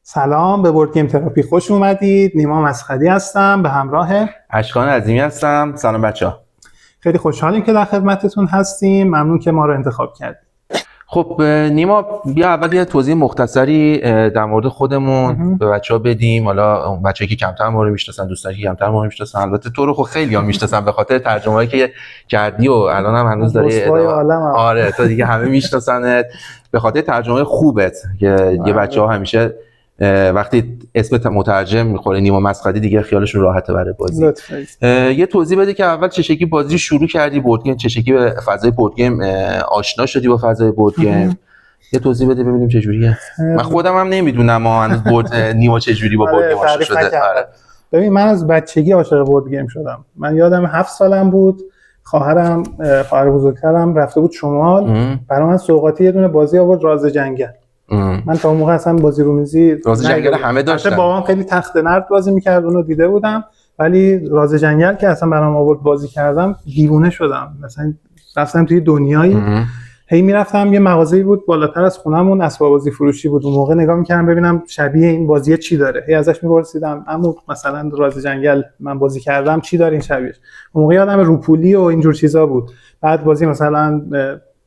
سلام، به بورد گیم تراپی خوش اومدید. نیما مسخدی هستم، به همراه اشکان عظیمی هستم. سلام بچه‌ها. خیلی خوشحالیم که در خدمتتون هستیم. ممنون که ما رو انتخاب کردید. خب نیما، بیا اول یه توضیح مختصری در مورد خودمون به بچه‌ها بدیم. حالا بچه‌ای که کمتر ما رو میشناسن، دوستانی که کمتر ما رو میشناسن، البته تو رو خب خیلی‌ها میشناسن به خاطر ترجمه‌ای که کردی و الان هم هنوز داری آره تو دیگه همه میشناسنت به خاطر ترجمه خوبت که یه بچه‌ها همیشه وقتی اسم مترجم میخوره نیما مسخدی دیگه خیالشون راحته برای بازی. یه توضیح بده که اول چه شکلی بازی شروع کردی بورد گیم، چه شکلی به فضای بورد گیم آشنا شدی با فضای بورد گیم. یه توضیح بده ببینیم چه جوریه. من خودم هم نمیدونم هنوز بورد نیما چه جوری با بورد گیم آشنا شده. ببین من از بچگی عاشق بورد گیم شدم. من یادم 7 سالم بود، خواهر بزرگترم رفته بود شمال، برای من سوغاتی یه دونه بازی آورد، راز جنگل. من تا اون موقع اصلا بازی رومیزی راز جنگل همه داشتن. بابام خیلی تخت نرد بازی می‌کرد، اونو دیده بودم، ولی راز جنگل که اصلا برام آورد بازی کردم دیوونه شدم. مثلا رفتم توی دنیایی، هی میرفتم یه مغازه‌ای بود بالاتر از خونمون، اسباب بازی فروشی بود. اون موقع نگاه می‌کردم ببینم شبیه این بازی چی داره. هی ازش می‌پرسیدم اما مثلا راز جنگل من بازی کردم چی داره این شبیهش. اون موقع یادم روپولی و اینجور چیزا بود. بعد بازی مثلا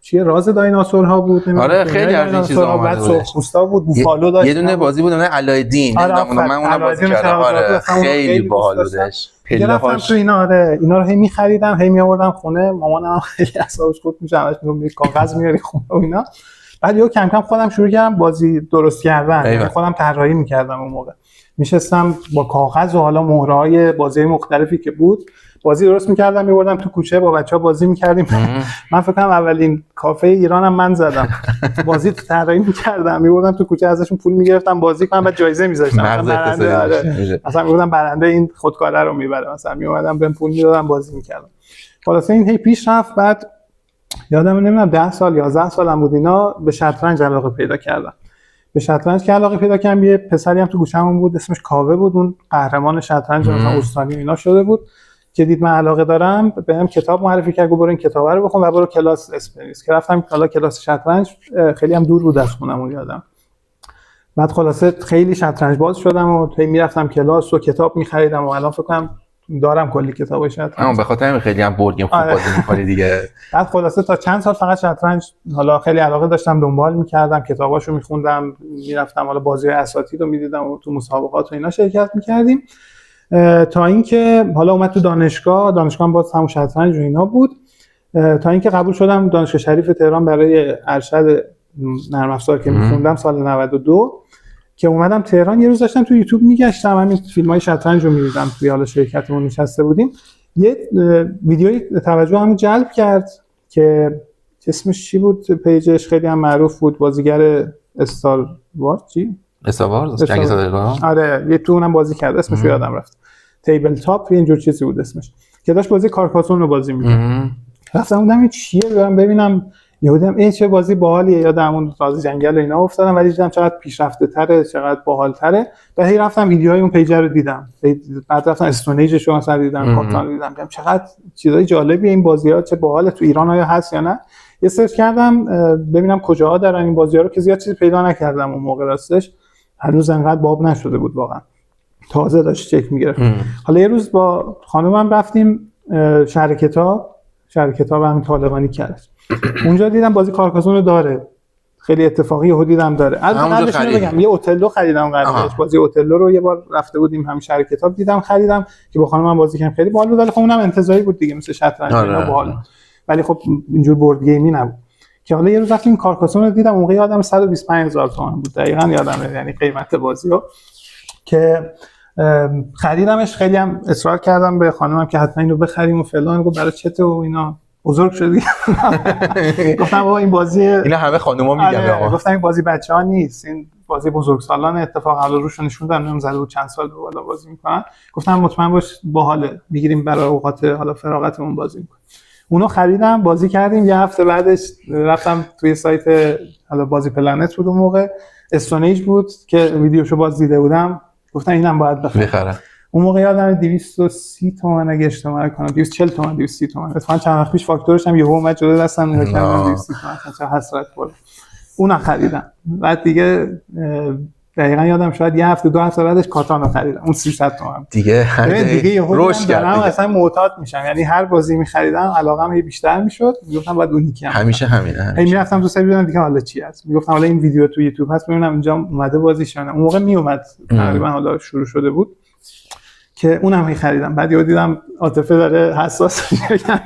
چیه راز دایناسورها بود، آره خیلی از این چیزا اومده بود. سرخپوستا بود، بوفالو داشت. یه دونه بازی بود اون علایالدین، نمیدونم من اونم بازی کردم. آره خیلی باحال بودش. پله‌هاش تو اینا رو هی می‌خریدم، هی می‌آوردم خونه. مامانم خیلی اعصابش خورد می‌شد، همش میگفت کاغذ میاری خونه و اینا. بعد یهو کم کم خودم شروع کردم بازی درست کردن، یعنی خودم طراحی می‌کردم. اون موقع میشستم با کاغذ و حالا مهره‌های بازی مختلفی که بود بازی درست می‌کردم، می‌بردم تو کوچه با بچه‌ها بازی می‌کردیم. من فکر کنم اولین کافه ایرانم من زدم. بازی تو طراحی می‌کردم، می‌بردم تو کوچه ازشون پول می‌گرفتم بازی کنم، بعد جایزه می‌ذاشتم. مثلا می‌گفتم برنده این خودکاره رو می‌بره، مثلا می‌اومدم بهم پول می‌دادم بازی می‌کردم. خلاص این هی پیش رفت. بعد یادم نمیاد 10 سال 11 سالم بود اینا، به شطرنج علاقه پیدا کردم. به شطرنج که علاقه پیدا کردم، یه پسری هم تو گوشه‌مون بود اسمش کاوه بود، اون قهرمان شطرنج مثلا استانی اینا شده بود، که دید من علاقه دارم، بهم کتاب معرفی کرد، گفت برو این کتابا رو بخون و برو کلاس اسپریس. که رفتم حالا کلاس شطرنج، خیلی هم دور بود از خونمون یادم. بعد خلاصه خیلی شطرنج باز شدم و میرفتم کلاس و کتاب می‌خریدم و الان فکر کنم دارم کلی کتاب شطرنج. به خاطر همین خیلی هم بورد گیم خوب بازی می‌کنی دیگه. بعد خلاصه تا چند سال فقط شطرنج حالا خیلی علاقه داشتم، دنبال می‌کردم، کتاباشو می‌خوندم، میرفتم حالا بازی‌های اساتید رو می‌دیدم و تو مسابقات و اینا شرکت می‌کردیم، تا اینکه حالا اومد تو دانشگاه باز همون شطرنج و اینا بود، تا اینکه قبول شدم دانشگاه شریف تهران برای ارشد نرم افزار که می‌خوندم سال 92. که اومدم تهران، یه روز داشتم تو یوتیوب میگشتم، همین فیلم‌های شطرنج رو می‌دیدم، توی حالا شرکتمون نشسته بودیم، یه ویدیوی توجهمو جلب کرد که اسمش چی بود، پیجش خیلی هم معروف بود، بازیگر استار وارز جنگ زادگان. آره یه تو اونم بازی کرد، اسمش رو یادم رفت، تیبل تاپ اینجور چیزی بود اسمش، که داشت بازی کارکاسون رو بازی می‌کرد. رفتم بودم این چیه، برم ببینم. یهودم چه بازی باحالیه، یادم اون راز جنگل و اینا افتادم، ولی دیدم چقدر پیشرفته تره، چقدر باحال‌تره. بعد هی رفتم ویدیوهای اون پیج رو دیدم، بعد رفتم استونیجش رو مثلا دیدم، کاپتان دیدم چقدر چیزای جالبیه این بازی‌ها، چه باحال، تو ایران آیا هست یا نه. یه سرچ کردم ببینم کجاها دارن این بازی‌ها رو، که زیاد چیزی پیدا نکردم اون موقع، راستش هنوز انقدر باب نشده بود واقعا، تازه داشت چک می‌گرفت. حالا یه روز با خانومم رفتیم شهر کتاب همین طالقانی کرد، اونجا دیدم بازی کارکاسون رو داره، خیلی اتفاقی یهو دیدم داره. قبلش بگم یه اوتلو خریدم قبلش، بازی اوتلو رو یه بار رفته بودیم همین شهر کتاب دیدم، خریدم که با خانمم بازی کردم، خیلی باحال بود، ولی خب اونم انتزاعی بود دیگه، مثل شطرنج اینا باحال، ولی خب اینجور بورد گیمی نبود. که حالا یه روز رفتیم کارکاسون رو دیدم، اون موقع یادم 125000 تومان بود دقیقاً یادمه، یعنی قیمت بازی رو که خریدمش. خیلی هم اصرار کردم به خانمم که حتما اینو بخریم و فلان، گفت برای چته و اینا، بزرگ شدی. گفتم بابا این بازی اینا همه خانوما میگن آقا، گفتم این بازی بچه‌ها نیست، این بازی بزرگسالان، اتفاقا حالا روش نشوندم، نمیدونم زده بود چند سال به بالا بازی میکنن. گفتم مطمئن باش باحاله، میگیریم برای اوقات حالا فراغتمون بازی میکنیم. اونو خریدم، بازی کردیم. یه هفته بعدش رفتم توی سایت حالا بازی پلنت بود، اون موقع استونیج بود که ویدیوشو باز دیده بودم، گفتم اینم باید بخرم. اون موقع یادم 230 تومن اگه اشتباه نکنم، 240 تومن 230 تومن، اتفاقا چند وقت پیش فاکتورش هم یهو اومد جلوی دستم، نگاه کردم 230 تومن، چه حسرت بود. اونم خریدم. بعد دیگه دقیقاً یادم شاید یه هفته 2 هفته بعدش کاتانا خریدم اون 300 تومن دیگه روش کردم اصلا معتاد میشم، یعنی هر بازی می‌خریدم علاقه‌م بیشتر میشد، میگفتم بعد اون یکی همیشه همینه. میرفتم تو سایت ببینم دیگه حالا چی هست، میگفتم حالا این ویدیو تو یوتیوب هست ببینم اینجا اومده بازیش اون موقع میومد تقریبا حالا شروع شده بود که اونم می‌خریدم. بعد یهو دیدم عاطفه داره حساس میشه،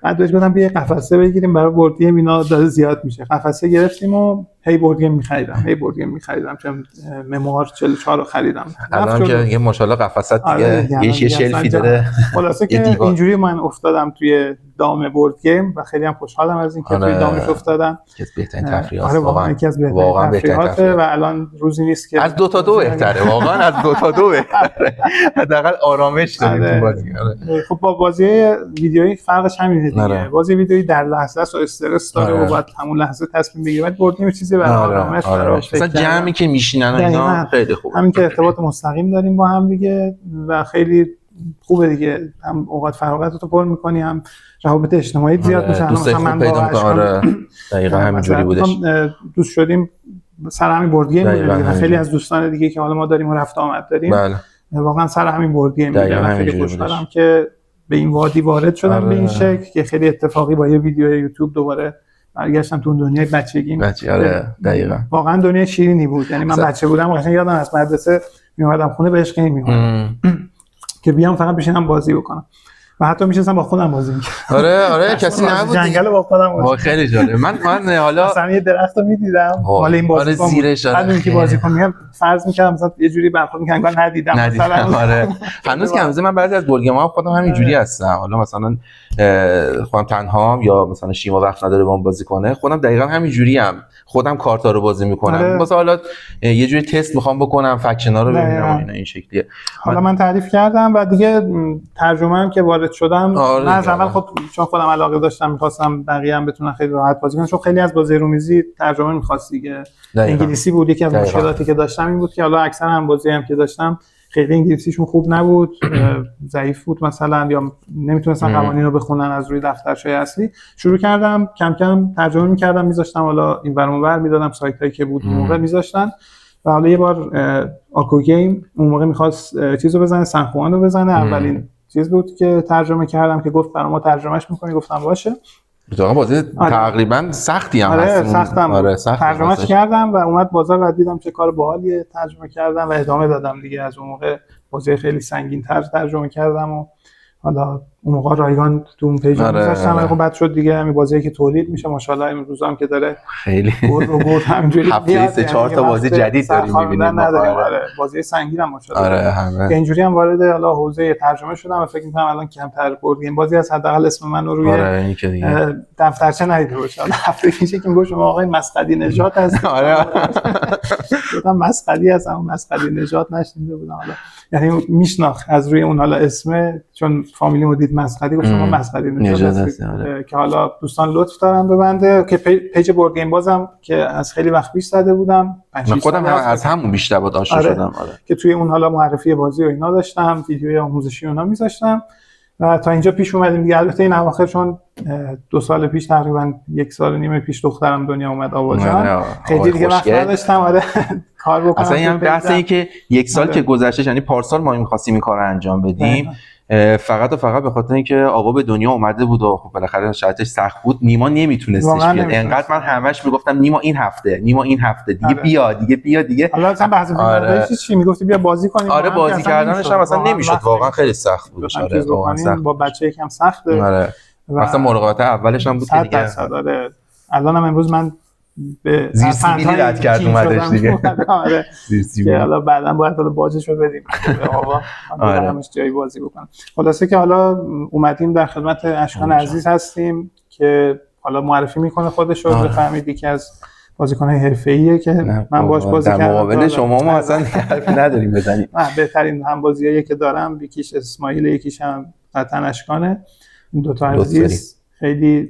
بعد بهش گفتم بیا قفسه بگیریم برای بورد گیم، اینا داره زیاد میشه. قفسه گرفتیم و هی بورد گیم می‌خریدم چون مموار 44 رو خریدم. الان که دیگه ماشاءالله قفسات دیگه یه شلفی داره. خلاصه که اینجوری من افتادم توی دام بورد گیم و خیلی هم خوشحالم از اینکه توی دامش افتادم. یکی از بهترین تفریحات. واقعا یکی از بهترین تفریحات و الان روزی نیست که از 2 تا 2 بهتره، واقعا از 2 تا 2 بهتره. حداقل آرامش داریم تو بازی. خب با بازی ویدیویی فرقش همینه دیگه. بازی ویدیویی در لحظه است و استرس داره و بعد همون لحظه تصمیم بگیری. بعد بورد گیم چیزی برای آرامش براش مثلا جمعی که میشینن و اینا خیلی خوبه. همین که ارتباط مستقیم داریم با هم دیگه و خیلی خوبه دیگه، هم اوقات فراغتتو پر می‌کنی، هم روابط اجتماعی زیاد میشه. مثلا من پیدا می‌کنم. دقیقاً همینجوری بودش. دوست شدیم سر همین بورد گیم و خیلی از دوستان دیگه که حالا ما داریم و رفت آمد داریم. بله. واقعا سر همین بورد گیم بودم. خیلی خوشحالم که به این وادی وارد شدم به این شکل که خیلی اتفاقی با یه ویدیو یوتیوب دوباره برگشتم تو دنیای بچگیم. دقیقاً. واقعا دنیای شیرینی بود. یعنی من بچه بودم قشنگ یادم از مدرسه میومدم خونه به عشق این میومدم که بیام فقط بشینم بازی بکنم و حتی میشستم با خودم بازی میکردم. آره کسی نبود جنگل با خودم بازی. خیلی جالب. من حالا مثلا یه درختو میدیدم حالا این بازی زیرش بعد اینکه بازی کنم فرض میکردم مثلا یه جوری برخورد میکنم انگار ندیدم مثلا. آره هنوز که هنوز من بعضی از بورد گیم‌ها خودم همینجوری هستم. حالا مثلا خودم تنهام یا مثلا شیما وقت نداره با من بازی کنه، خودم دقیقاً همینجوریم. خودم کارتا رو بازی میکنم. مثلا حالا یه جوری تست میخوام بکنم، فکشنا رو ببینم اینا این شکلیه. حالا من تعریف کردم و دیگه ترجمه هم که وارد شدم من از اول خب چون خودم علاقه داشتم می‌خواستم بقیه هم بتونن خیلی راحت بازی کنن، چون خیلی از بازی رومیزی ترجمه می‌خواست دیگه. انگلیسی بود. یکی از مشکلاتی که داشتم این بود که حالا اکثر هم بازی هم که داشتم خیلی انگلیسیشون خوب نبود، ضعیف بود مثلا، یا نمیتونستن قوانین رو بخونن از روی دفترچه اصلی. شروع کردم کم کم ترجمه می‌کردم می‌ذاشتم، حالا این ور اون ور می‌دادم، سایتایی که بود اون موقع می‌ذاشتن. و حالا یه بار آکو گیم اون موقع می‌خواست چیزو بزنه، سنخوان رو بزنه. اولین چیز بود که ترجمه کردم که گفت برام ترجمهش می‌کنی، گفتم باشه. واقعا بازی تقریبا سختی هم هست. سخت ترجمهش کردم و اومد بازار و دیدم چه کار باحالیه، ترجمه کردم و ادامه دادم دیگه. از اون موقع بازی خیلی سنگین‌تر ترجمه کردم و حالا اون موقع رایگان تو اون پیج گذاشتم. خب بعد شد دیگه همین بازی که تولید میشه ماشاءالله امروز هم که داره خیلی گرد همینجوری هفته 3-4 تا بازی جدید داریم می‌بینیم. آره بازی سنگین هم ماشاءالله. اینجوری هم وارد حالا حوزه ترجمه شدم و فکر می‌کنم الان کمتر بورد گیم بازی از حداقل اسم من رو روی دفترچه ندیده باشه. هفته پیش که میگم شما آقای مسقدی نژاد هست. آره گفتم مسقدی هستم، مسقدی نژاد نشنیده بودم. حالا یعنی میشناخت از روی اون حالا اسم، چون فامیلی مدید مسقدی، گفتم ما مسقدی نژاد هستیم که حالا دوستان لطف دارن به بنده که پیج بورد گیم بازم که از خیلی وقت پیش زده بودم. من خودم از همون بیشتر با آشنا شدم. که توی اون حالا معرفی بازی و اینا داشتم، ویدیوی آموزشی اونا میذاشتم و تا اینجا پیش اومدیم دیگه. البته این اواخر چون 2 سال پیش تقریبا 1 سال و نیم پیش دخترم دنیا اومد آباجان، خیلی دیگه وقت نداشتم کار بکنم. اصلا این بحث این که 1 سال که گذشته، یعنی پارسال ما می‌خواستیم این کارو انجام بدیم فقط و فقط به خاطر اینکه آقا به دنیا اومده بود و خب بالاخره شرایطش سخت بود، نیما نمیتونستش بیاد. انقدر من همش میگفتم نیما این هفته دیگه بیا دیگه حالا مثلا بحث فیلم چی میگفتی بیا بازی کنیم. آره بازی کردنش هم اصلا نمیشد، واقعا خیلی سخت بود. آره واقعا سخت با بچه یکم سخته. آره مثلا مراقبت اولش هم بود که دیگه الانم امروز من به زیر سیبیلی رد کرد اومدش دیگه. آره که حالا بعداً باید حالا باجش رو بدیم آقا همش جایی بازی بکنم. خلاصه که حالا اومدیم در خدمت اشکان عزیز هستیم که حالا معرفی میکنه خودش رو. بفهمید یکی از بازیکن‌های حرفه‌ایه که من باهاش بازی کردم. در مقابل شما ما اصلا حرفی نداریم بزنیم. بهترین هم بازیایی که دارم یکیش اسماعیل، یکیش هم قطعاً اشکانه. این دو تا عزیز خیلی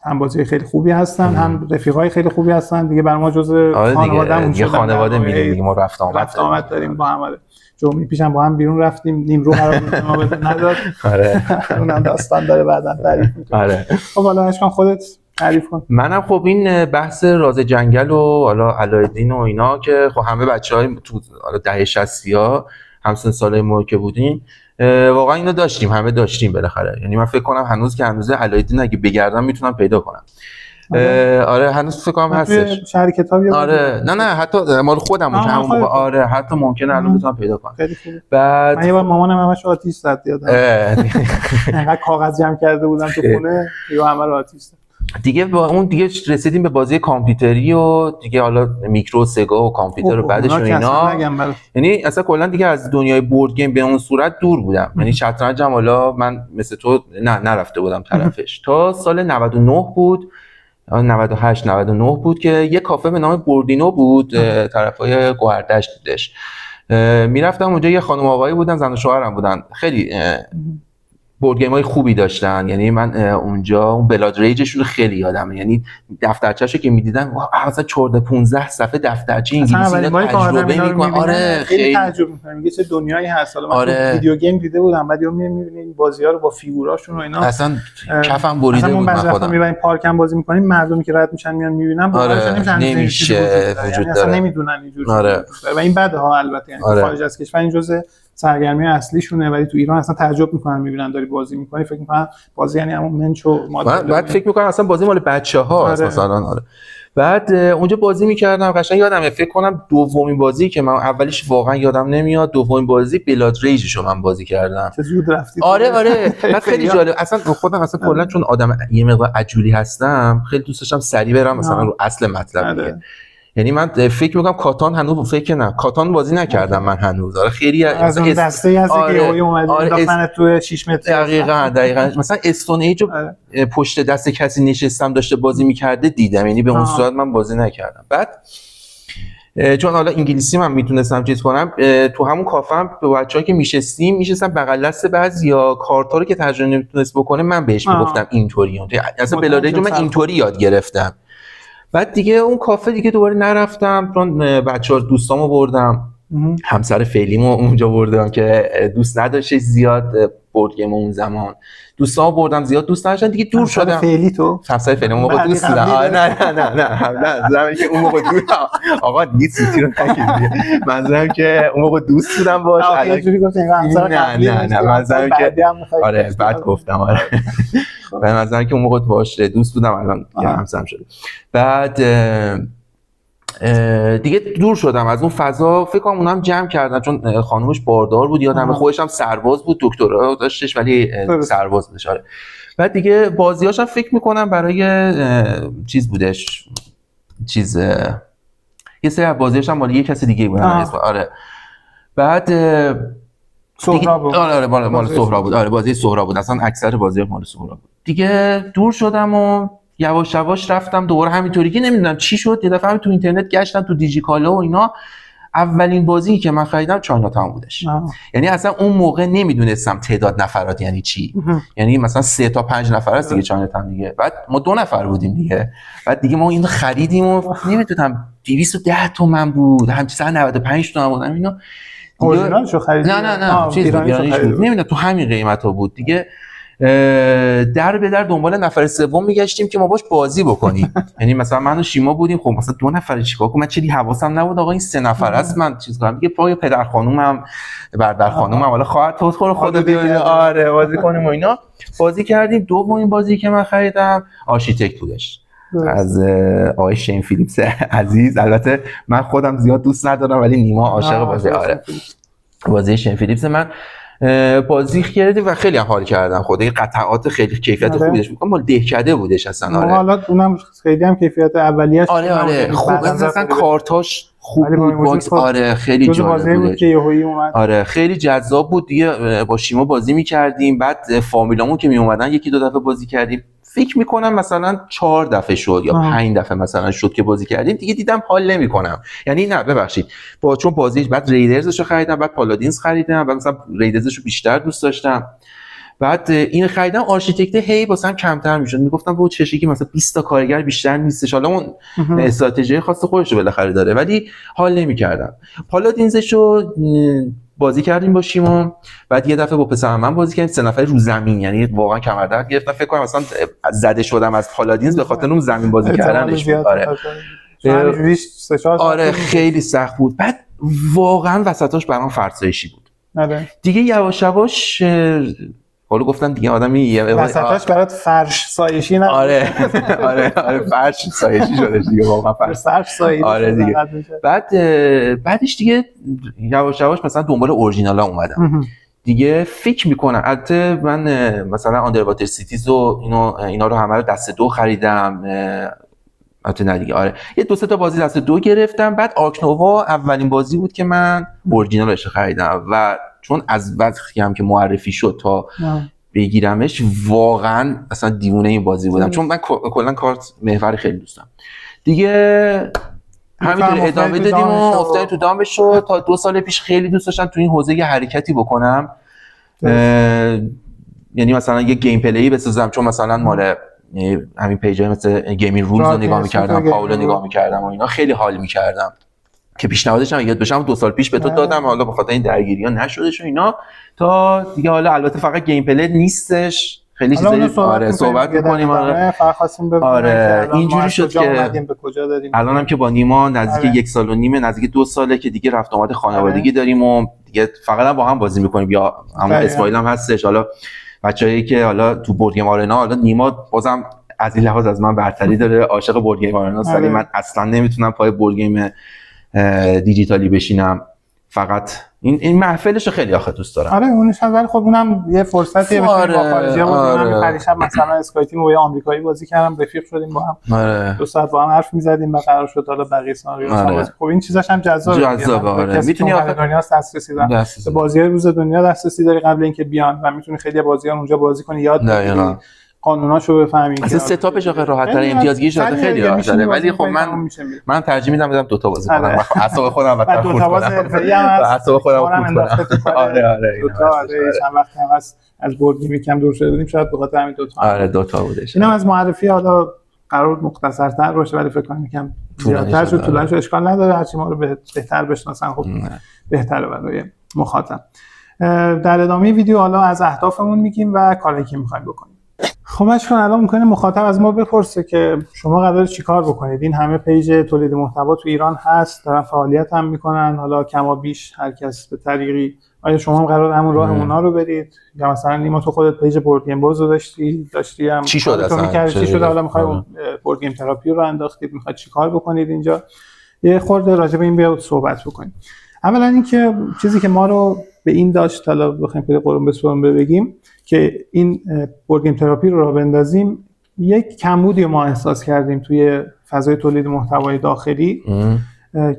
هم بازی خیلی خوبی هستن، هم رفیقای خیلی خوبی هستن دیگه. بر ما جزء خانواده‌مون شدن. خانواده می‌ریم دیگه، ما رفت آمد داریم با هم. جمعه پیشم با هم بیرون رفتیم، نیمرو قرار بود ما نداد. آره اونم داستان داره بعداً تعریف می‌کنم. آره خب حالا اشکان خودت تعریف کن. منم خب این بحث راز جنگل و حالا علایالدین و اینا که خب همه بچهای تو حالا دهه 60 ها همسن سالای ما که بودیم واقعا اینو داشتیم، همه داشتیم بالاخره. یعنی من فکر کنم هنوز که هنوز علایالدین اگه بگردم میتونم پیدا کنم. آره هنوز فکر کنم هستش شهر کتابی. آره نه حتی مال خودم بود همون موقع. آره حتی ممکنه الان بتونم پیدا کنم. خیلی خوبه. بعد من یه بار مامانم همش آتیش زد یادم. انقدر کاغذ جمع کرده بودم تو خونه یا همه رو آتیش زد. دیگه با اون دیگه رسیدیم به بازی کامپیوتری و دیگه حالا میکرو سگا و کامپیوتر و بعدش اینا. یعنی اصلا کلا دیگه از دنیای بورد گیم به اون صورت دور بودم. یعنی شطرنج هم حالا من مثل تو نرفته بودم طرفش تا سال 99 بود، 98 99 بود که یه کافه به نام بوردینو بود طرفای گوهردشت بودش. میرفتم اونجا، یه خانم آقایی بودن، زن و شوهرم بودن، خیلی بورد گیم های خوبی داشتن. یعنی من اونجا اون بلاد ریجشون خیلی یادمه. یعنی دفترچه‌شو که می‌دیدم مثلا 14 15 صفحه دفترچه انگلیسی تجربه می‌کنم. آره خیلی تعجب می‌کنم میگه چه دنیایی هست. حالا من ویدیو گیم دیده بودم، بعد می‌بینی این بازی‌ها رو با فیگوراشون و اینا اصلا کفم بریده بود. من خودم می‌بینم پارکم بازی می‌کنیم، مردمی که رد میشن میان می‌بینم نمیشه وجود داره، نمی‌دونن اینجوری. و این بده ها البته، یعنی خارج از کشور این جزء سرگرمی اصلیشونه، ولی تو ایران اصلا تعجب میکنن میبینن داری بازی میکنی، فکر میکنن بازی یعنی همون منچ و ماده. بعد فکر میکنن اصلا بازی مال بچه‌ها است مثلا. آره بعد اونجا بازی میکردم، قشنگ یادمه. فکر کنم دومین بازی که من اولیش واقعا یادم نمیاد، دومین بازی بلاد ریجشو من بازی کردم. چه زود رفتید. آره بعد خیلی جالب. اصلا خودم اصلا کلا چون آدم یه مقدار عجولی هستم، خیلی دوست داشتم سریع برم مثلا رو اصل مطلب دیگه. یعنی من فکر می‌کنم کاتان هنوز کاتان بازی نکردم من هنوز. آره خیلی از اون دسته از که اومد انداختن تو 6 متر. دقیقاً مثلا استون ایج پشت دست کسی نشستم داشته بازی می‌کرده دیدم، یعنی به اون صورت من بازی نکردم. بعد چون حالا انگلیسی من میتونستم چیز کنم، تو همون کافم به بچه‌ها که میشستم بغل دست بعضیا کارتا رو که ترجمه نمیتونست بکنه من بهش میگفتم اینطوری. اصلا بلاد من اینطوری یاد گرفتم. بعد دیگه اون کافه دیگه دوباره نرفتم، چون بچه‌ها دوستامو بردم، همسر فعلیمو اونجا بردم که دوست نداشت زیاد بورد گیم اون زمان. دوستامو بردم زیاد دوست نداشتن دیگه، دور شدم. فعلی تو همسر فعلی اون موقع دوست داشتم. نه زمانی که اون موقع دوست آقا دیگه سیتی رو نگید. منظورم که اون موقع دوست بودم باش. اینجوری گفتم همسر قبلی. نه منظورم که آره بعد گفتم آره. به نظر که اون موقع باش دوست بودم، الان همسرم شده. بعد دیگه دور شدم از اون فضا. فکر کنم اونم جمع کردن چون خانومش باردار بود، یادم خودش هم سرباز بود، دکترا داشتش ولی سرباز بودش. آره بعد دیگه بازیاشم فکر میکنم برای چیز بودش، یه سری بازیاشم مال یه کسی دیگه بود. آره بعد سهراب بود. آره مال سهراب بود. آره بازی سهراب بود، اصلا اکثر بازی‌ها مال سهراب بود. دیگه دور شدم و یواش یواش رفتم دوباره همینطوری که نمیدونم چی شد، یه دفعه تو اینترنت گشتم تو دیجیکالا و اینا، اولین بازی که من خریدم چاینا تاون بودش. یعنی اصلا اون موقع نمیدونستم تعداد نفرات یعنی چی. یعنی مثلا 3 تا 5 نفر است دیگه چاینا تاون دیگه. بعد ما 2 نفر بودیم دیگه. بعد دیگه ما اینو خریدیم و نمیدونم 210 تومن بود، هم 195 تومن بود اینا. اورجینالشو خریدیم. نه چیز ایرانیش بود. نمیدونم تو همین قیمتا بود دیگه. در به در دنبال نفر سوم میگشتیم که ما باش بازی بکنیم. یعنی مثلا من و شیما بودیم، خب مثلا 2 نفر چیکار کنم؟ من چلی حواسم نبود آقا این 3 نفر است من چیز کنم دیگه. پای پدر خانومم برادر خانومم حالا خواهد تو خود بیا آره بازی کنیم و اینا. بازی کردیم. دومین بازی که من خریدم آرشیتکت بودش از آقای شین فیلیپس عزیز. البته من خودم زیاد دوست ندارم ولی نیما عاشق بازی. آره بازی شین فیلیپس من بازی کردیم و خیلی حال کردم. خدای قطعات خیلی کیفیت خوبی داشت. مال دهکده بودش اصلا. آره حالا اونم خیلی هم کیفیت اولیه‌اش آره خوب اصلا کارتاش خوب بود. آره خیلی جالب بود که یهویی اومد. آره خیلی جذاب بود دیگه. با شیما بازی می‌کردیم، بعد فامیلامون که میومدن 1-2 دفعه بازی کردیم. فکر میکنم مثلا 4 دفعه شد یا 5 دفعه مثلا شد که بازی کردیم دیگه. دیدم حال نمیکنم، یعنی نه ببخشید چون بازی بعد ریدرزشو خریدم، بعد پالادینز خریدم، بعد مثلا ریدرزشو بیشتر دوست داشتم. بعد این خریدم آرشیتکت هی واسم کمتر میشد. میگفتم با چه شکلی مثلا 20 تا کارگر بیشتر نیستش. حالا اون استراتژی خاص خودش رو بالاخره داره ولی حال نمیکردم. پالادینزشو بازی کردیم با شیمون، بعد یه دفعه با پسر من بازی کردیم 3 نفره رو زمین، یعنی واقعا کمر درد گرفتم، فکر کنم مثلا زده شدم از پالادینز به خاطر اون زمین بازی کردنش. آره خیلی سخت بود. بعد واقعا وسطاش برام فرسایشی بود. دیگه یواش یواش حالا گفتم دیگه آدمی وسطاش برات فرش سایشی نه. آره فرش سایشی شده دیگه، واقعا فرش سایشی. آره دیگه. بعدش دیگه یواش یواش مثلا دنبال اورجینالا اومدم دیگه. فکر میکنم البته من مثلا آندرواتر سیتیز و اینا رو همه رو دست 2 خریدم. البته نه دیگه، آره یه 2-3 تا بازی دست 2 گرفتم. بعد آرک نووا اولین بازی بود که من اورجینالش خریدم و چون از وقتی هم که معرفی شد تا بگیرمش واقعا اصلا دیوونه این بازی بودم، چون من کلا کارت محور خیلی دوست دارم دیگه. همینطور ادامه دادیم و افتادیم تو دامش شد. تا 2 سال پیش خیلی دوست داشتم تو این حوزه یه حرکتی بکنم، یعنی مثلا یه گیم پلی بسازم، چون مثلا مال همین پیجای مثل گیمینگ رولز رو نگاه می‌کردم، پاولو نگاه می‌کردم و اینا خیلی حال می‌کردم که پیشنهادش هم یاد بشم. 2 سال پیش به تو دادم، حالا به خاطر این درگیری‌ها نشدش و اینا تا دیگه. حالا البته فقط گیم پلی نیستش، خیلی چیزایی صحبت می‌کنیم. آره اینجوری شد که الانم که با نیما نزدیک 1 سال و نیمه، نزدیک 2 ساله که دیگه رفت آمد خانوادگی داریم و دیگه فقط با هم بازی می‌کنیم، یا اما اسماعیل هم هستش. حالا بچه‌ای که حالا تو بورد گیم آرنا، حالا نیما بازم از این لحاظ از من برتری داره، عاشق بورد گیم آرنا است، ولی من اصلا نمیتونم پای بورد گیم دیجیتالی بشینم. فقط این محفلش خیلی آخه دوست دارم. آره اونش هم، ولی خب اونم یه فرصتیه بشه با خارجی‌ها بازی کنم. پریشب مثلا اسکای تیم با یه آمریکایی بازی کردم، رفیق شدیم با هم. 2 ساعت با هم حرف می‌زدیم و قرار شد حالا بقیه سناریو خب این چیزاش هم جذابه. آره میتونی دنیا دسترسی داری به بازی‌های روز دنیا، دسترسی داری قبل اینکه بیان و میتونی خیلی بازی‌ها اونجا بازی کنی، یاد بگیری، قانوناشو بفهمی. اصلا ستاپش آخه راحت‌تر، امتیازگیری شده خیلی راحت‌تره. ولی خب من ترجیح میدم بدم 2 تا بازی کنم، اعصاب خودم بهتر خورد کنم. 2 تا بازی حرفه‌ای هم هست، اعصاب خودم خورد کنم. آره 2 تا چند وقت هم هست از بورد گیم یکم دور شده بودیم، شاید به خاطر همین 2 تا. آره 2 تا بودش. اینم از معرفی، حالا قرار مختصرتر باشه ولی فکر کنم یکم زیادتر شد، طولانی شد. اشکال نداره، هرچی ما رو بهتر بشناسن خب بهتره برای مخاطب. در ادامه ویدیو حالا از اهدافمون میگیم و کاری که می‌خوایم بکنیم. خب اشکال الان ممکنه مخاطب از ما بپرسه که شما قراره چیکار بکنید؟ این همه پیج تولید محتوا تو ایران هست، دارن فعالیت هم میکنن، حالا کما بیش هر کس به طریقی، آیا شما هم قراره همون راه اونا رو برید؟ یا مثلا نیما تو خودت پیج بورد گیم باز رو داشتی هم چی شد اصلا؟ چی شد حالا میخوای بورد گیم تراپی رو انداختید، میخواد چیکار بکنید اینجا؟ یه خورده راجع به این بیا صحبت بکنیم. اولا اینکه چیزی که ما رو به این داشت، حالا بخوایم پی قرون بسپرم بگیم که این بورد گیم تراپی رو راه بندازیم، یک کمبودی ما احساس کردیم توی فضای تولید محتوای داخلی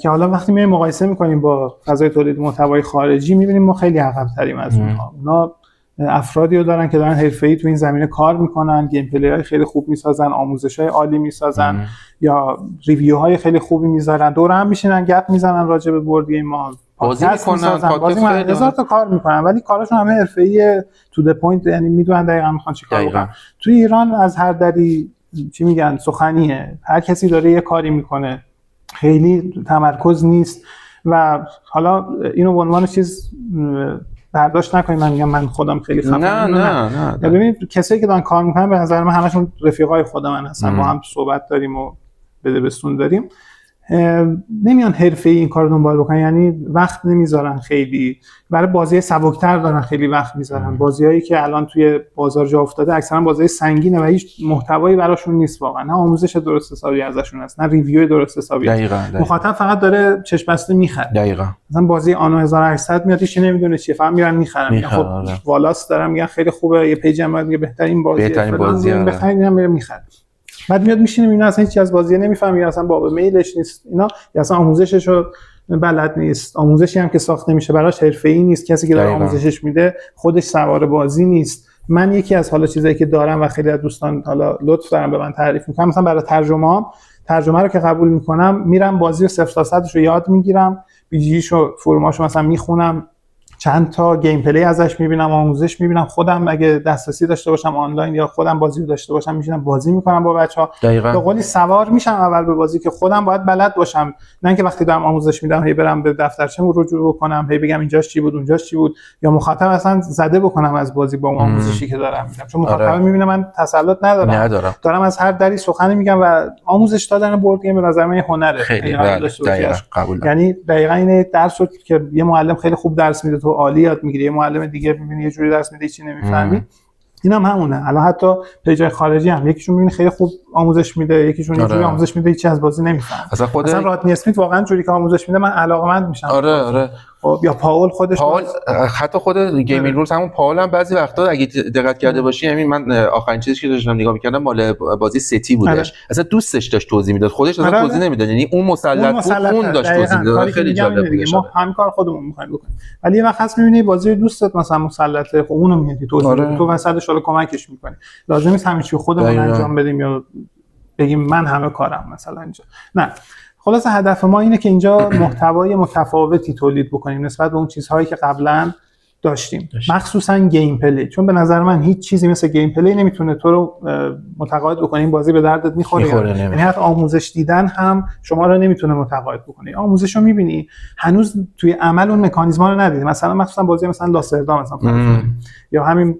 که حالا وقتی میایم مقایسه میکنیم با فضای تولید محتوای خارجی میبینیم ما خیلی عقب‌تریم از اونها. اونا افرادی رو دارن که دارن حرفه‌ای تو این زمینه کار میکنن، گیم پلی‌های خیلی خوب میسازن، آموزش‌های عالی میسازن یا ریویوهای خیلی خوبی میذارن، دور هم میشینن گپ میزنن راجع به بورد گیم، بازی میکنن، هزار تا کار میکنن، ولی کارشون همه حرفه‌ای تو د پوینت، یعنی میدونن دقیقاً میخوان چیکار بکنن. تو ایران از هر دری چی میگن سخنیه، هر کسی داره یه کاری میکنه، خیلی تمرکز نیست. و حالا اینو به عنوان چیز برداشت نکنید من میگم من خودم خیلی خفنم، نه. ببینید کسایی که دارن کار میکنن به نظر من همشون رفیقای خود من هستن، با هم صحبت داریم و بده بستون داریم، نمیان حرفه‌ای این کارو دنبال بکنن، یعنی وقت نمیذارن، خیلی برای بازی سبک‌تر دارن خیلی وقت میذارن. بازیایی که الان توی بازار جا افتاده اکثرا بازی سنگینه و هیچ محتوایی براشون نیست واقعا، نه آموزش درست حسابی ازشون هست، نه ریویو درست حسابی. مخاطب فقط داره چشم بسته میخره. دقیقاً مثلا بازی آنو 1800 میاد هیچ نمیدونه چیه، فقط میرن میخرن. خب والاس دارن میگن خیلی خوبه، یه پیج هم میگه بهترین بازی بخرید، میره میخره. بعد میاد میشینه میبینه اصلا هیچ از بازی نمیفهمه، اصلا باب میلش نیست اینا، یا اصلا آموزششو بلد نیست، آموزشی هم که ساخته میشه براش حرفه‌ای نیست، کسی که داره آموزشش میده خودش سوار بازی نیست. من یکی از حالا چیزایی که دارم و خیلی از دوستان حالا لطف دارن به من تعریف میکنم، مثلا برای ترجمه رو که قبول میکنم میرم بازی 0 تا 100 رو یاد میگیرم، بیجیشو فرماشو مثلا میخونم، چند تا گیم پلی ازش میبینم، آموزش میبینم، خودم اگه دسترسی داشته باشم آنلاین یا خودم بازی رو داشته باشم میشینم بازی میکنم با بچه‌ها. به قولی سوار میشم اول به بازی که خودم باید بلد باشم، نه اینکه وقتی دارم آموزش میدم هی برم به دفترچه‌م رجوع بکنم، هی بگم اینجاش چی بود اونجاش چی بود، یا مخاطب اصلا زده بکنم از بازی با اون آموزشی که دارم میدم، چون مخاطب میبینه من تسلط ندارم دارم از هر دری سخن میگم و آموزش دادن بورد گیم به نظر من هنره خیلی قبول. یعنی دقیقاً این درس رو که یه معلم خیلی خوب درس میده تو عالی یاد میگیری، یه معلم دیگه میبینی یه جوری درس میده چی نمیفهمی. اینم همونه. الان حتی پیجای خارجی هم یکیشون میبینی خیلی خوب آموزش میده، یکیشون یه جوری آموزش میده چیزی از بازی نمیفهمه. اصلا رادنی اسمیت واقعا جوری که آموزش میده من علاقه‌مند میشم. آره یا پاول خودش حتی خود گیمینگ رولز همون پاول هم بعضی وقتا اگه دقت کرده باشی، همین من آخرین چیزی که داشتم نگاه می‌کردم مال بازی ستی بودش. اصلا دوستش داشت توضیح میداد، خودش اصلا توضیح نمیداد، یعنی اون مسلط بود اون داشت توضیح میداد. خیلی جالب بود. ما همین کار خودمون می‌خوایم بکنیم، ولی یه وقت هست می‌بینی بازی دوستت مثلا مسلطه، خب اونو میادی توضیح تو وسطش حالا کمکش می‌کنی. لازم نیست همه چی خودمون انجام بدیم یا بگیم من همه کارم مثلا اینجا. نه، خلاصه هدف ما اینه که اینجا محتوای متفاوتی تولید بکنیم نسبت به اون چیزهایی که قبلا داشتیم. مخصوصا گیم پلی، چون به نظر من هیچ چیزی مثل گیم پلی نمیتونه تو رو متقاعد بکنه این بازی به دردت میخوره. یعنی حتی آموزش دیدن هم شما رو نمیتونه متقاعد بکنه. آموزش رو میبینی هنوز توی عمل اون مکانیزما رو ندیدی. مثلا مخصوصا بازی مثلا لاستردام مثلا یا همین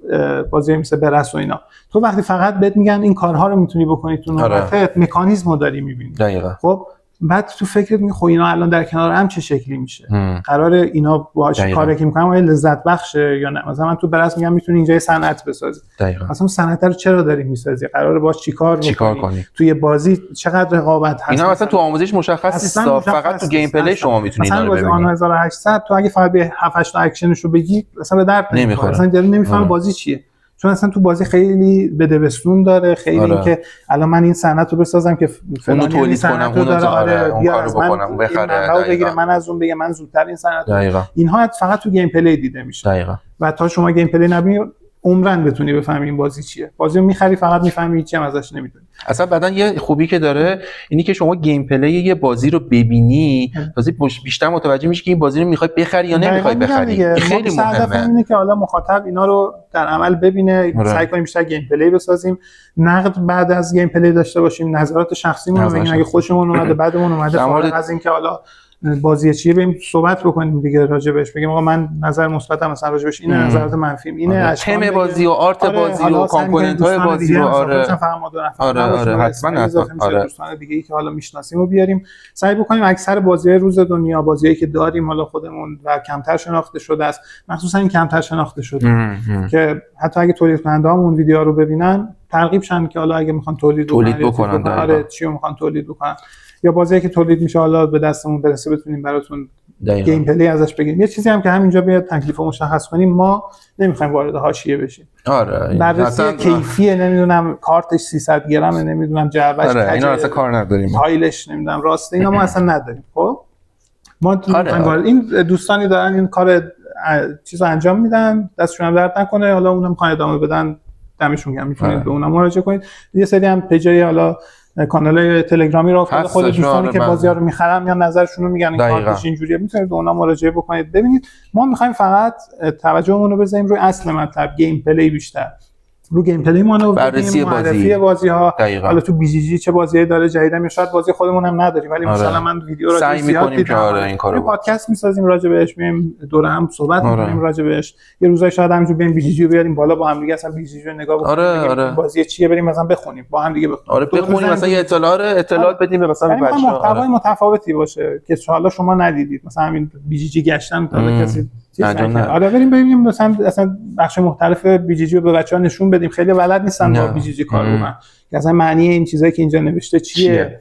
بازی مثل برس و اینا، تو وقتی فقط بهت میگن این کارها رو میتونی بکنی تو نوبتت، مکانیزمو داری میبینی. خب بعد تو فکرت میگی خب اینا الان در کنار هم چه شکلی میشه؟ قرار اینا باهاش کاری که میکنم آیا لذت بخشه یا نه؟ مثلا من تو برس میگم میتونی اینجا صنعت بسازی. مثلا صنعت رو چرا داری میسازی؟ قراره باهاش چیکار کنی؟ توی بازی چقدر رقابت هست؟ اینا مثلا تو آموزش مشخص نیست، فقط تو گیم پلی شما میتونید اینا رو ببینید. مثلا 1800 تو اگه فقط به 7 8 تا اکشنش رو بگی مثلا به درد نمیخوره. مثلا داری نمیفهمی بازی چیه. چون اصلا تو بازی خیلی بدبستون داره، خیلی اینکه الان من این صنعت رو بسازم که اونو تولید کنم، اونو اون کارو بکنم، بخره من از اون بگم من زودتر این صنعت اینها فقط تو گیم پلی دیده میشه. و تا شما گیم پلی نبینی عمرن بتونی بفهمی این بازی چیه. بازی رو میخری فقط میفهمی هیچی هم ازش نمیدونی. اصلا بعدن یه خوبی که داره اینی که شما گیم پلی یه بازی رو ببینی تازه بیشتر متوجه میشی که این بازی رو میخوای بخری یا نمیخوای بخری. خیلی مهمه. اینه که حالا مخاطب اینا رو در عمل ببینه. سعی کنیم بیشتر گیم پلی بسازیم، نقد بعد از گیم پلی داشته باشیم، نظرات شخصیمون رو بگیم اگه خوشمون اومده بعدمون اومده، فارغ از اینکه حالا بازی چیه بریم صحبت بکنیم دیگه راجبش، بگیم آقا من نظر مثبتم مثلا راجبش اینه، نظرات منفیم اینه، تم بازی و آرت بازی و کامپوننت های بازی رو آره حتما دوستان دیگه‌ای که حالا میشناسیم رو بیاریم، سعی بکنیم اکثر بازی‌های روز دنیا، بازیایی که داریم حالا خودمون و کمتر شناخته شده است، مخصوصا این کمتر شناخته شده که حتی اگه تولید کننده‌ها اون ویدیوها رو ببینن ترغیب شن که حالا اگه میخوان تولید بکنن آره چی رو میخوان تولید بکنن، یا بازی که تولید میشه حالا به دستمون برسه بتونیم براتون گیم پلی ازش بگیریم. یه چیزی هم که همینجا بیاد تکلیف مشخص کنیم، ما نمیخوایم وارد حاشیه بشیم. آره بررسی کیفیه، نمیدونم کارتش 300 گرمه، نمیدونم جعبهش کجه، اینا اصلا کار نداریم، تایلش نمیدونم راسته، اینا ما اصلا نداریم. خب ما این دوستانی دارن این کار چیزو انجام میدن، دستشون هم درد نکنه، حالا اونم میخوان ادامه بدن دمشون گرم، میتونید به اونم مراجعه کنید. یه سری هم پیجای حالا کانال تلگرامی رو خود دوستانی که بازی‌ها رو می‌خرن یا نظرشون رو میگن این کارتش اینجوریه، میتونید به اونا مراجعه بکنید ببینید. ما می‌خوایم فقط توجهمون رو بزنیم روی اصل مطلب، گیم پلی بیشتر رو گیم پلی ما بررسی بازی‌ها. حالا تو بی جی جی چه بازیایی داره جدیدا، یا شاید بازی خودمون هم نداریم ولی مثلا من ویدیو رو سعی می‌کنیم که این کارو پادکست می‌سازیم راجع بهش، میایم دور هم صحبت می‌کنیم راجع بهش. یه روزای شاید همینجوری بریم بی جی جی رو بیاریم بالا با هم دیگه اصلا بی جی جی رو نگاه بکنیم، بازی چیه بریم مثلا بخونیم با هم دیگه بخونیم مثلا یه اطلاعات بدیم مثلا به بچه‌ها، محتوای متفاوتی باشه که حالا شما ندیدید، مثلا همین بی جی جی گشتن تا کسی آره بریم ببینیم مثلا اصلا بخش مختلف بی جی جی رو به بچه‌ها نشون بدیم، خیلی بلد نیستن با بی جی جی کار بکنن که اصلا معنی این چیزایی که اینجا نوشته چیه،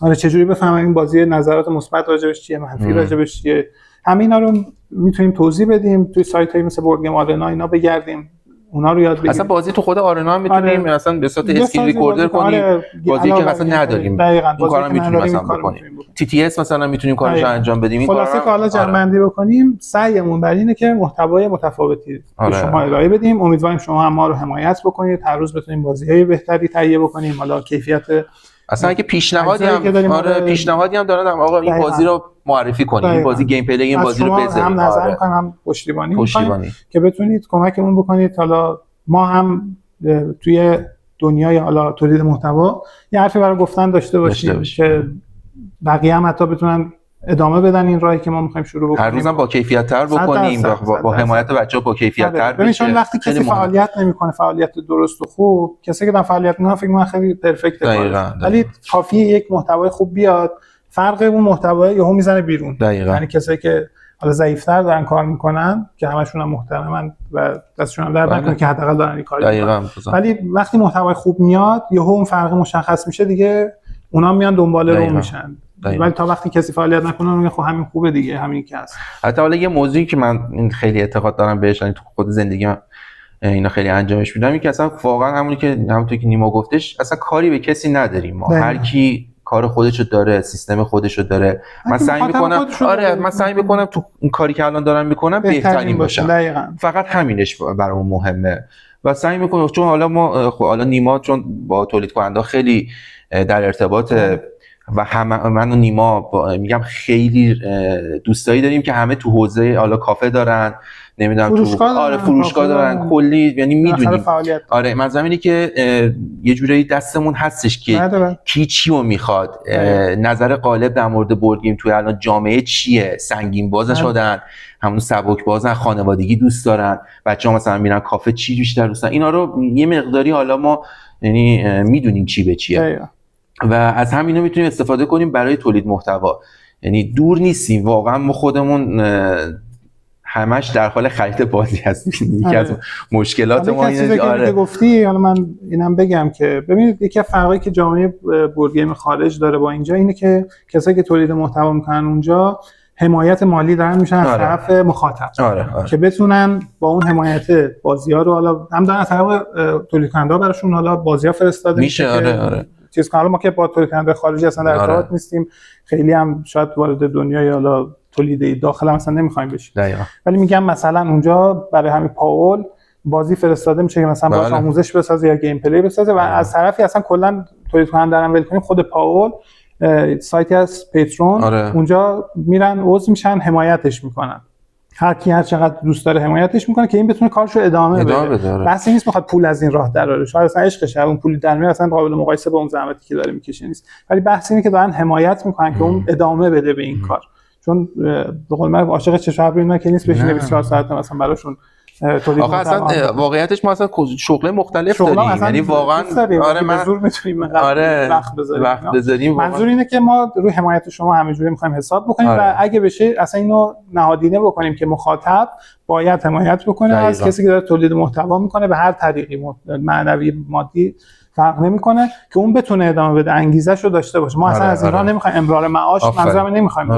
آره چجوری بفهمیم این بازی نظرات مثبت راجبش چیه، منفی راجبش چیه، همه اینا رو میتونیم توضیح بدیم توی سایت‌های مثل بورد گیم آرنا اینا بگردیم اونا رو یاد بگیریم. اصلا بازی تو خود آرنا هم میتونیم اصلا به صورت اسکرین ریکوردر کنیم، بازی که اصلا نداریم این کارا میتونیم مثلا بکنیم، تی تی اس مثلا میتونیم کارش انجام بدیم. این خلاصه که حالا جمع‌بندی بکنیم، سعیمون بر اینه که محتوای متفاوتی به شما ارائه بدیم. امیدواریم شما هم ما رو حمایت بکنید، هر روز بتونیم بازی‌های بهتری تهیه بکنیم. حالا کیفیت اصلا اگه پیشنهادی هم پیشنهادی هم دارن آقا این بازی رو معرفی کنیم این بازی گیم پلی این بازی رو بذاریم. هم نظر می‌کنم هم پشتیبانی می‌کنیم که بتونید کمکمون بکنید. حالا ما هم توی دنیای حالا تولید محتوا یه حرفی برای گفتن داشته باشیم که بقیه هم حتی بتونن ادامه بدن این راهی که ما می‌خوایم شروع بکنیم. هر روزم با کیفیت‌تر بکنیم، با حمایت بچه‌ها با کیفیت‌تر بشه. چون وقتی کسی فعالیت نمی‌کنه، فعالیت درست و خوب، کسی که دارن فعالیت می‌کنن فکر می‌کنن خیلی پرفکته، ولی کافیه یک محتوای خوب بیاد، فرق اون محتوا یهو میزنه بیرون. یعنی کسایی که حالا ضعیف‌تر دارن کار می‌کنن که همشون هم محترمن و دستشون هم درد نکنه که حداقل دارن این کارو می‌کنن، ولی وقتی محتوای خوب میاد یهو اون فرق مشخص میشه دیگه، اونا میان دنبال رو میشن. ولی تا وقتی کسی فعالیت نکنه میگه خب همین خوبه دیگه، همین که هست. حتی حالا یه موضوعی که من خیلی اعتقاد دارم بهش، یعنی تو خود زندگی من اینا خیلی انجامش میدم، این که اصلا واقعا همونطور که نیما گفتش اصلا کاری به کسی نداریم ما. هر کی کار خودشو داره، سیستم خودشو داره. من سعی میکنم تو این کاری که الان دارم میکنم بهترین باشم. فقط همینش برام مهمه و سعی میکنم. چون حالا ما حالا نیما چون با تولید کننده خیلی در ارتباط و من و نیما میگم خیلی دوستایی داریم که همه تو حوزه حالا کافه دارن، نمیدونم تو فروشگاه دارن کلی، یعنی میدونیم. منظورم اینه که یه جوری دستمون هستش که کی چی رو میخواد. نظر غالب در مورد بورد گیم توی الان جامعه چیه؟ سنگین باز شدن، همون سبک بازن، خانوادگی دوست دارن، بچه‌ها مثلا میرن کافه چی بیشتر دوست دارن. اینا رو یه مقداری حالا ما یعنی میدونیم چی به چیه و از همینا میتونیم استفاده کنیم برای تولید محتوا. یعنی دور نیستیم واقعا، ما خودمون همش در حال خرید بازی هستیم. یکی از مشکلات ما اینه. که گفتی، حالا من اینم بگم که ببینید یکی از فرقایی که جامعه بورد گیم خارج داره با اینجا اینه که کسایی که تولید محتوا میکنن اونجا حمایت مالی دارن میشن از طرف مخاطب که بتونن با اون حمایت بازی‌ها رو حالا هم دارن از طرف تولید کننده براشون حالا بازی‌ها فرستاده میشه. چیز که حالا ما که با تولید کننده خارجی اصلا در ارتباط نیستیم، خیلی هم شاید وارد دنیای حالا تولید داخل هم اصلا نمیخوایم بشیم، ولی میگم مثلا اونجا برای همین پاول بازی فرستاده میشه که مثلا باهاش آموزش بسازه یا گیم پلی بسازه و از طرفی اصلا کلا تولید کننده رو ول کنیم، خود پاول سایتی از پیترون اونجا میرن عضو میشن، حمایتش میکنن. هر کی هر چقدر دوست داره حمایتش میکنه که این بتونه کارشو ادامه بده. بحثی نیست میخواد پول از این راه دراره، شاید اصلا عشقشه، اون پولی در میاد اصلا قابل مقایسه با اون زحمتی که داره میکشه نیست، ولی بحثی اینه که دارن حمایت میکنن که اون ادامه بده به این کار. چون به قول من عاشق چه شب اینا که نیست بشینه 24 ساعت مثلا براشون تولید. آخه اصلا واقعیتش ما اصلا شغل مختلف داریم، یعنی واقعا من زور میتونیم وقت بذاریم. منظور اینه که ما روی حمایت شما همه جوری میخوایم حساب بکنیم و اگه بشه اصلا اینو نهادینه بکنیم که مخاطب باید حمایت بکنه از کسی که داره تولید محتوا میکنه به هر طریقی، معنوی مادی فرق نمیکنه، که اون بتونه ادامه بده، انگیزه‌شو داشته باشه. ما اصلا از این راه نمیخوایم امرار معاش، منظورم نمیخوایم.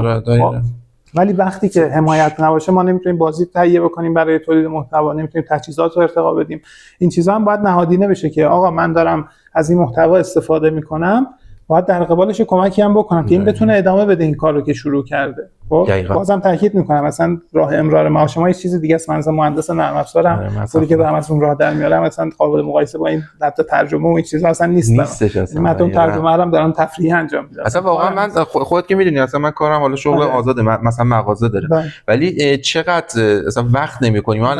ولی وقتی که حمایت نباشه ما نمیتونیم بازی تهیه بکنیم برای تولید محتوا، نمیتونیم تجهیزات رو ارتقا بدیم. این چیزا هم باید نهادینه بشه که آقا من دارم از این محتوا استفاده میکنم، باید در قبالش کمکی هم بکنم که این بتونه ادامه بده این کارو که شروع کرده. خب بازم تاکید میکنم مثلا راه امرار معاش ما یه چیز دیگه است. من مثلا مهندس نرم افزارم، پولی که دارم از اون راه در میارم مثلا قابل مقایسه با این حتی ترجمه و این چیزا اصلا نیست. من اون ترجمه رو دارم تفریحی انجام میدم. اصلا واقعا من خودت که میدونی اصلا من کارم حالا شغل آزاده، مثلا مغازه داره، ولی چقدر اصلا وقت نمیکنیم. ما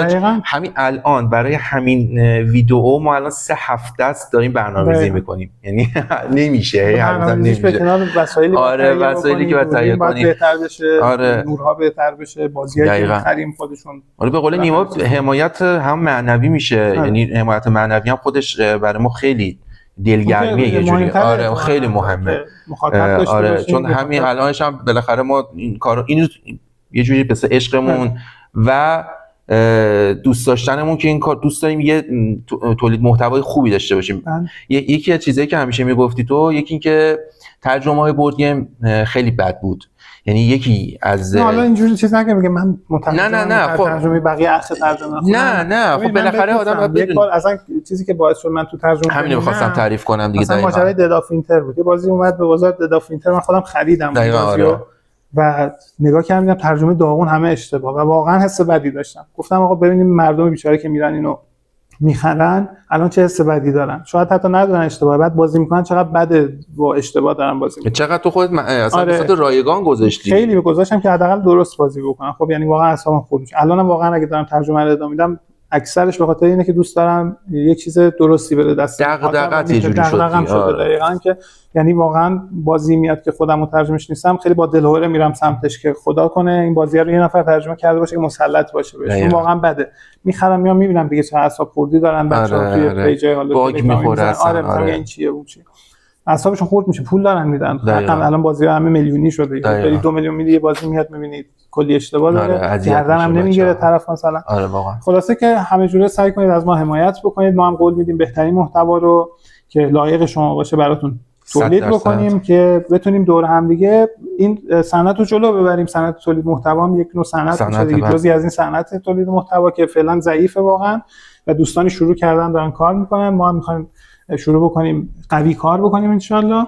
همین الان برای همین ویدیو ما الان 3 هفته است داریم برنامه‌ریزی میکنیم، یعنی نمیشه هنوز نمیشه. وسایلی که باید تهیه کنیم بهتر بشه، نورها بهتر بشه، بازیایی که می‌خریم خودشون. به قول نیما حمایت هم معنوی میشه، یعنی حمایت معنوی هم خودش برای ما خیلی دلگرمیه یه جوری. خیلی مهمه. چون همین الانش هم بالاخره ما این کارو اینو یه جوری به عشقمون و دوست داشتنمون که این کار دوست داریم یه تولید محتوای خوبی داشته باشیم. یکی از چیزایی که همیشه میگفتی تو، یکی این که ترجمه‌های بورد گیم خیلی بد بود. یعنی یکی از حالا اینجوری چیز نگم میگه من نه ترجمه بقیه اخر ترجمه نه خب بالاخره آدم یک بار اصلا چیزی که باعث شد من تو ترجمه همین رو خواستم تعریف کنم دیگه. مثلا ماجرای دداف اینتر بود، یه بازی اومد به بازار دداف اینتر، من خودم خریدم بازیو و نگاه کردم ترجمه داغون، همه اشتباه و واقعا حس بدی داشتم. گفتم آقا ببینیم مردم بیچاره که میرن اینو میخرن الان چه حس بدی دارن، شاید حتی ندونن اشتباه، بعد بازی میکنن چقدر بده با اشتباه دارن بازی میکنن. چقدر تو خودت اصلا آره. به صورت رایگان گذاشتی. خیلی گذاشتم که حداقل درست بازی بکنم. خب یعنی واقعا اعصابم خورد میشه. الانم واقعا اگه دارم ترجمه رو ادامه میدم اکثرش به خاطر اینه که دوست دارم یک چیز درستی بره دست. دغدغه‌ت یه جوری شد. آره. دقیقاً که یعنی واقعا بازی میاد که خودم مترجمش نیستم، خیلی با دلهوره میرم سمتش که خدا کنه این بازی رو یه نفر ترجمه کرده باشه که مسلط باشه بهش. اون واقعا بده. میخرم میام میبینم دیگه چه اعصاب خوردی دارن بچه‌ها توی پیجای حالا باگ میخوره. آره این چیه اون چیه. اعصابشون خورد میشه، پول دارن میدن. حقا الان بازی‌ها همه میلیونی شده. خیلی 2 میلیون میدی یه بازی میاد میبینید کلی اشتباه داره. گردن هم نمیگیره طرف مثلا. آره واقعا. خلاصه که همه جوره سعی کنید از ما حمایت بکنید. ما هم قول میدیم بهترین محتوا رو که لایق شما باشه براتون تولید بکنیم که بتونیم دور هم دیگه این صنعت رو جلو ببریم. صنعت تولید محتوا هم یک نوع صنعت میشه دیگه، جزئی از این صنعت تولید محتوا که فعلا ضعیفه واقعا و دوستانی شروع کردن دارن کار میکنن. ما هم میخوایم شروع بکنیم قوی کار بکنیم ان شاء الله.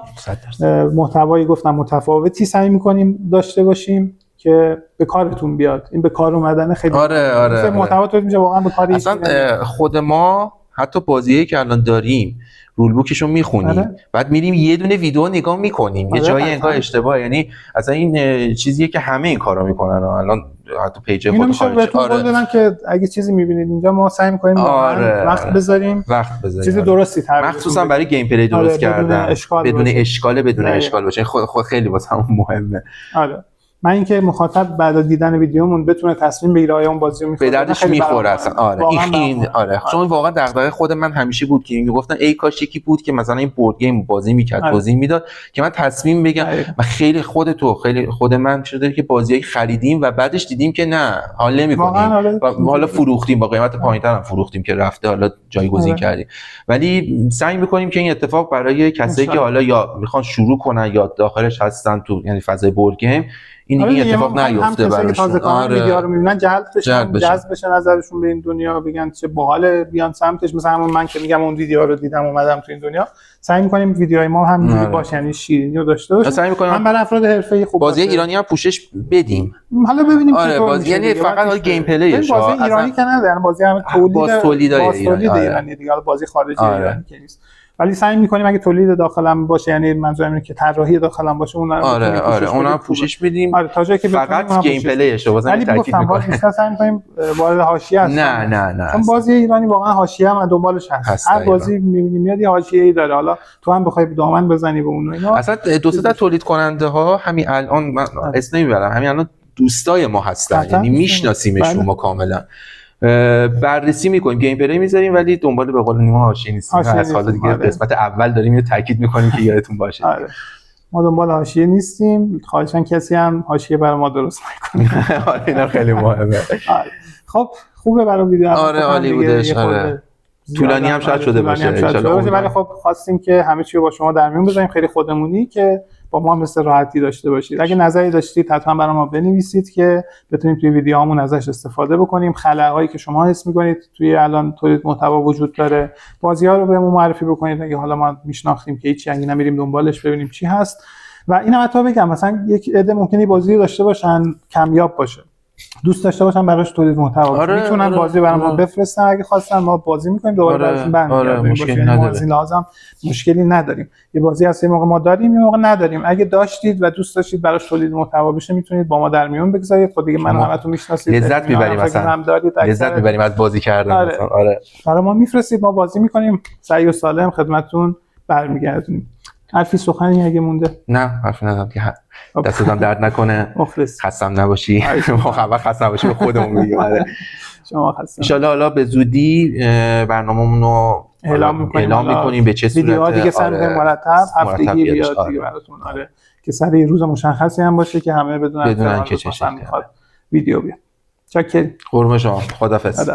محتوایی گفتم متفاوتی سعی میکنیم داشته باشیم که به کارتون بیاد. این به کار اومدن خیلی آره. محتوا تولید میشه واقعا به کاری. اصلا خود ما حتی بازیایی که الان داریم رول بوکشو میخونیم بعد میریم یه دونه ویدیو نگاه میکنیم یه جایی انگار اشتباه، یعنی اصلا این چیزیه که همه این کارو میکنن الان حتی پیج خود خارجی. قول دادم که اگه چیزی میبینید اینجا ما سعی میکنیم وقت بذاریم چیز درستی تر، مخصوصا برای گیم پلی درست کردن بدون اشکال باشه. خود خیلی واسه همون مهمه. آره من اینکه مخاطب بعد از دیدن ویدیومون بتونه تصمیم بگیره آیا اون بازی رو به دردش میخوره اصلا. آره این آره چون واقعا دغدغه خود من همیشه بود که میگفتن ای کاش یکی بود که مثلا این بورد گیم بازی میکرد توضیح میداد که من تصمیم بگم. و خیلی خود من شده که بازیای خریدیم و بعدش دیدیم که نه حال نمیکنیم و حالا فروختیم با قیمت پایینتر هم فروختیم که رفته حالا جایگزین کردیم. ولی سعی میکنیم که این اتفاق برای کسایی که حالا یا میخوان شروع کنن یا داخلش هستن تو یعنی فضای بورد گیم این اتفاق نیفته براشون. آره ویدیو رو میبینن جذب بشه نظرشون به این دنیا، بگن چه باحال بیان سمتش. مثلا همون من که میگم اون ویدیو رو دیدم اومدم تو این دنیا، سعی می‌کنیم ویدیوهای ما همینجوری باشه، یعنی شیرینی رو داشته باشه. سعی می‌کنیم من برای افراد حرفه‌ای خوب بازی ایرانی هم پوشش بدیم. حالا ببینیم آره بازی یعنی فقط حال گیم پلیش بازی ایرانی که نه، یعنی بازی همه تولید ایرانی دیگه، حالا بازی خارجی ایرانی که نیست. ولی سعی می‌کنیم اگه تولید داخلم باشه، یعنی منظورم اینه که طراحی داخلم باشه، اون رو اونم پوشش بدیم. آره تا جایی که فقط گیم پلیش رو بازم تاکید می‌کنم. بیشتر سعی می‌کنیم وارد حاشیه هست. نه چون بازی ایرانی واقعا حاشیه هم دنبالش هست. هر بازی می‌بینی میاد یه حاشیه‌ای داره، حالا تو هم بخوای دامن بزنی به اون اینا. اصلا دو سه تا تولید کننده ها همین الان من اسم نمیبرم، همین الان دوستای ما هستن، یعنی میشناسیمشون ما کاملا. بررسی میکنیم، گیم پلی میذاریم ولی دنبال به قول نیما حاشیه نیستیم. از حالا دیگه قسمت اول داریم اینو تاکید میکنیم که یادتون باشه. ما دنبال حاشیه نیستیم، خواهشاً کسی هم حاشیه برای ما درست نکنه. آره اینا خیلی مهمه. خب خوبه برای ویدیو. آره عالی بودش. آره طولانی هم شاید شده باشه ان ولی خب خواستیم که همه چی رو با شما در میون بذاریم، خیلی خودمونی که با ما مثل راحتی داشته باشید. اگه نظری داشتید حتما برای ما بنویسید که بتونیم توی ویدیوهامون ازش استفاده بکنیم. خلاهایی که شما حس می‌کنید توی الان تولید محتوا وجود داره، بازی‌ها رو بهمون معرفی بکنید اگه حالا ما میشناختیم که هیچ چیزی نمیریم دنبالش ببینیم چی هست. و اینم حتی بگم مثلا یک عده ممکنه بازی داشته باشن کمیاب باشه، دوست داشته باشن براش تولید محتوا میتونن بازی برام ما بفرستن، اگه خواستن ما بازی میکنیم دوباره براشون برمیگردیم. مشکلی نداره. لازم مشکلی نداریم. یه بازی هست یه موقع ما داریم یه موقع نداریم. اگه داشتید و دوست داشتید براش تولید محتوا بشه میتونید با ما در میون بگذارید. خود دیگه من همتون میشناسید، لذت میبریم مثلا، لذت میبریم از بازی کردن مثلا. آره برای ما میفرستید، ما بازی میکنیم، سعی و سالم خدمتتون برمیگردونیم. حرفی سخنی اگه مونده؟ نه حرفی ندارم که دستتون درد نکنه. خستم نباشی. ما خبر خسته نباشی به خودمون میگیم. آره شما خسته. ان شاءالله حالا به زودی برنامه‌مون رو اعلام می‌کنیم به چه صورت. ویدیوها دیگه سر مرتب هفتگی بیاد دیگه براتون. آره که سر یه روز مشخصی هم باشه که همه بدونن که چه شکلی ویدیو بیاد. چاکر. قربون شما. خداحافظ.